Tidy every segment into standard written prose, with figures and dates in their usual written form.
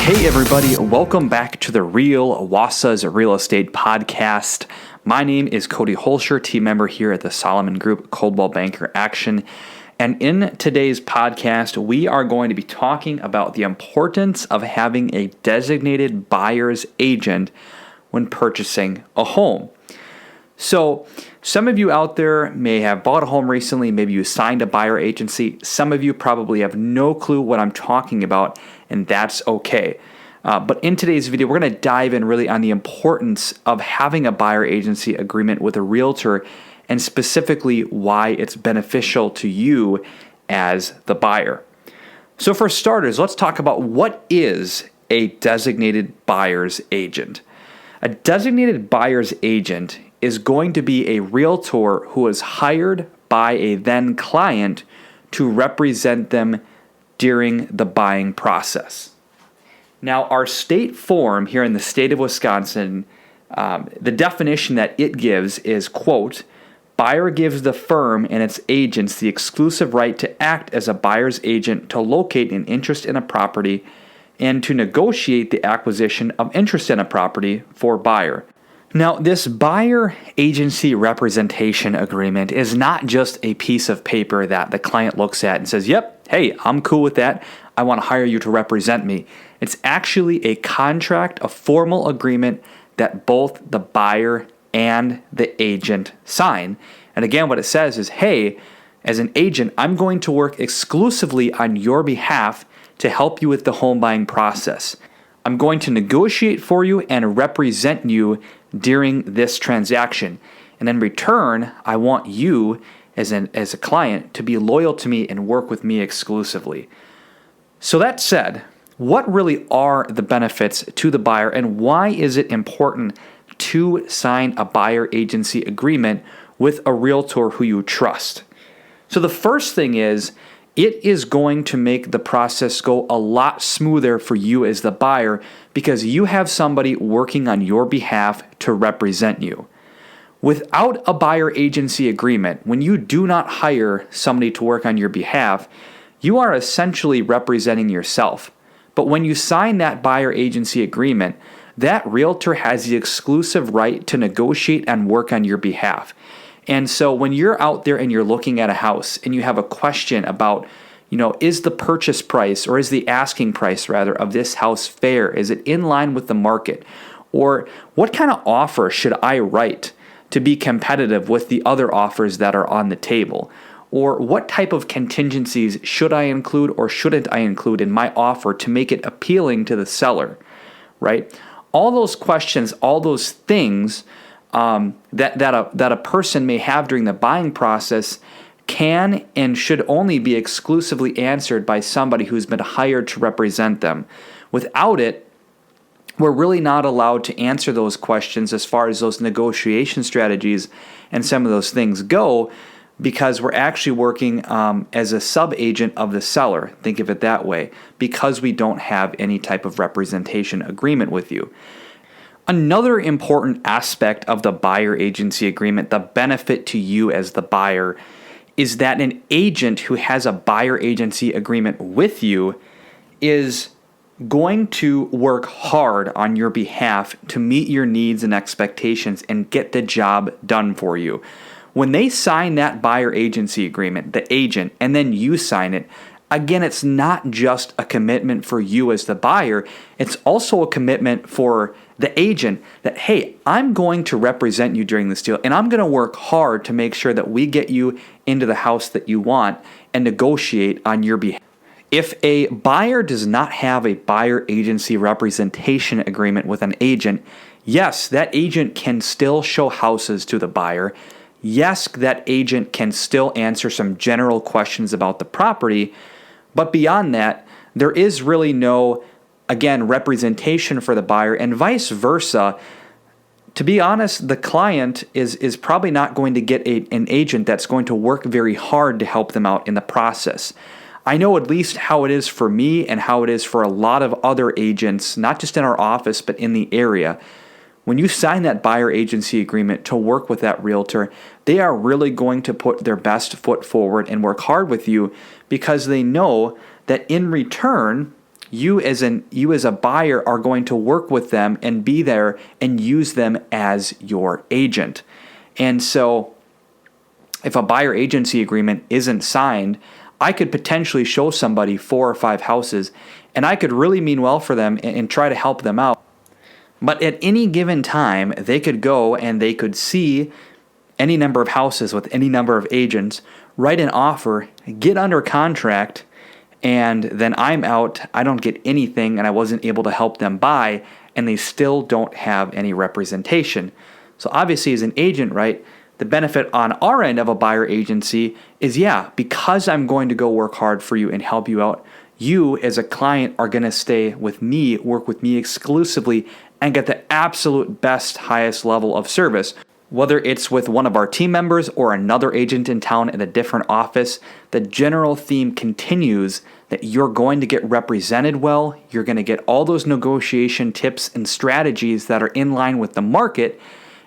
Hey everybody, welcome back to the Real Wausau's Real Estate Podcast. My name is Cody Hoelscher, team member here at the Solomon Group Coldwell Banker Action. And in today's podcast, we are going to be talking about the importance of having a designated buyer's agent when purchasing a home. So some of you out there may have bought a home recently, maybe you signed a buyer agency. Some of you probably have no clue what I'm talking about, and that's okay. But in today's video, we're going to dive in really on the importance of having a buyer agency agreement with a realtor, and specifically why it's beneficial to you as the buyer. So for starters, let's talk about what is a designated buyer's agent. A designated buyer's agent is going to be a realtor who is hired by a then client to represent them during the buying process. Now, our state form here in the state of Wisconsin, the definition that it gives is, quote, buyer gives the firm and its agents the exclusive right to act as a buyer's agent to locate an interest in a property and to negotiate the acquisition of interest in a property for buyer. Now, this buyer agency representation agreement is not just a piece of paper that the client looks at and says, yep, hey, I'm cool with that. I want to hire you to represent me. It's actually a contract, a formal agreement that both the buyer and the agent sign. And again, what it says is, hey, as an agent, I'm going to work exclusively on your behalf to help you with the home buying process. I'm going to negotiate for you and represent you during this transaction. And in return, I want you as a client to be loyal to me and work with me exclusively. So that said, what really are the benefits to the buyer, and why is it important to sign a buyer agency agreement with a realtor who you trust? So the first thing is, it is going to make the process go a lot smoother for you as the buyer because you have somebody working on your behalf to represent you. Without a buyer agency agreement, when you do not hire somebody to work on your behalf, you are essentially representing yourself. But when you sign that buyer agency agreement, that realtor has the exclusive right to negotiate and work on your behalf. And so when you're out there and you're looking at a house and you have a question about, is the purchase price or is the asking price rather of this house fair? Is it in line with the market? Or what kind of offer should I write to be competitive with the other offers that are on the table? Or what type of contingencies should I include or shouldn't I include in my offer to make it appealing to the seller, right? All those questions, all those things that a person may have during the buying process can and should only be exclusively answered by somebody who's been hired to represent them. Without it, we're really not allowed to answer those questions as far as those negotiation strategies and some of those things go, because we're actually working as a sub-agent of the seller. Think of it that way, because we don't have any type of representation agreement with you. Another important aspect of the buyer agency agreement, the benefit to you as the buyer, is that an agent who has a buyer agency agreement with you is going to work hard on your behalf to meet your needs and expectations and get the job done for you. When they sign that buyer agency agreement, the agent, and then you sign it, again, it's not just a commitment for you as the buyer, it's also a commitment for the agent that, hey, I'm going to represent you during this deal, and I'm going to work hard to make sure that we get you into the house that you want and negotiate on your behalf. If a buyer does not have a buyer agency representation agreement with an agent, yes, that agent can still show houses to the buyer. Yes, that agent can still answer some general questions about the property, but beyond that, there is really no, again, representation for the buyer, and vice versa. To be honest, the client is probably not going to get an agent that's going to work very hard to help them out in the process. I know at least how it is for me and how it is for a lot of other agents, not just in our office, but in the area. When you sign that buyer agency agreement to work with that realtor, they are really going to put their best foot forward and work hard with you because they know that in return, you as a buyer are going to work with them and be there and use them as your agent. And so if a buyer agency agreement isn't signed, I could potentially show somebody 4 or 5 houses, and I could really mean well for them and try to help them out. But at any given time, they could go and they could see any number of houses with any number of agents, write an offer, get under contract, and then I'm out, I don't get anything, and I wasn't able to help them buy, and they still don't have any representation. So obviously as an agent, right, the benefit on our end of a buyer agency is, because I'm going to go work hard for you and help you out, you as a client are going to stay with me, work with me exclusively, and get the absolute best, highest level of service. Whether it's with one of our team members or another agent in town at a different office, the general theme continues that you're going to get represented well, you're going to get all those negotiation tips and strategies that are in line with the market,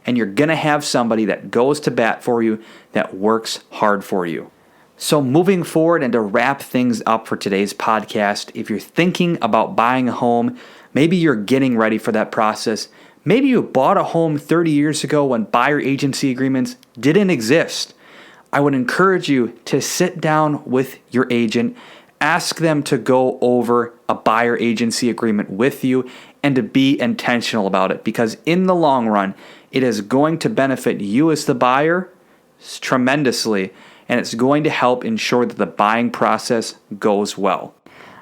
and you're going to have somebody that goes to bat for you, that works hard for you. So moving forward, and to wrap things up for today's podcast, if you're thinking about buying a home, maybe you're getting ready for that process. Maybe you bought a home 30 years ago when buyer agency agreements didn't exist. I would encourage you to sit down with your agent, ask them to go over a buyer agency agreement with you, and to be intentional about it, because in the long run, it is going to benefit you as the buyer tremendously, and it's going to help ensure that the buying process goes well.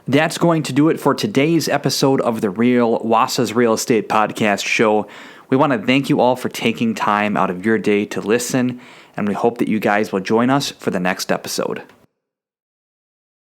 That's going to do it for today's episode of the Wausau's Real Estate Podcast Show. We want to thank you all for taking time out of your day to listen, and we hope that you guys will join us for the next episode.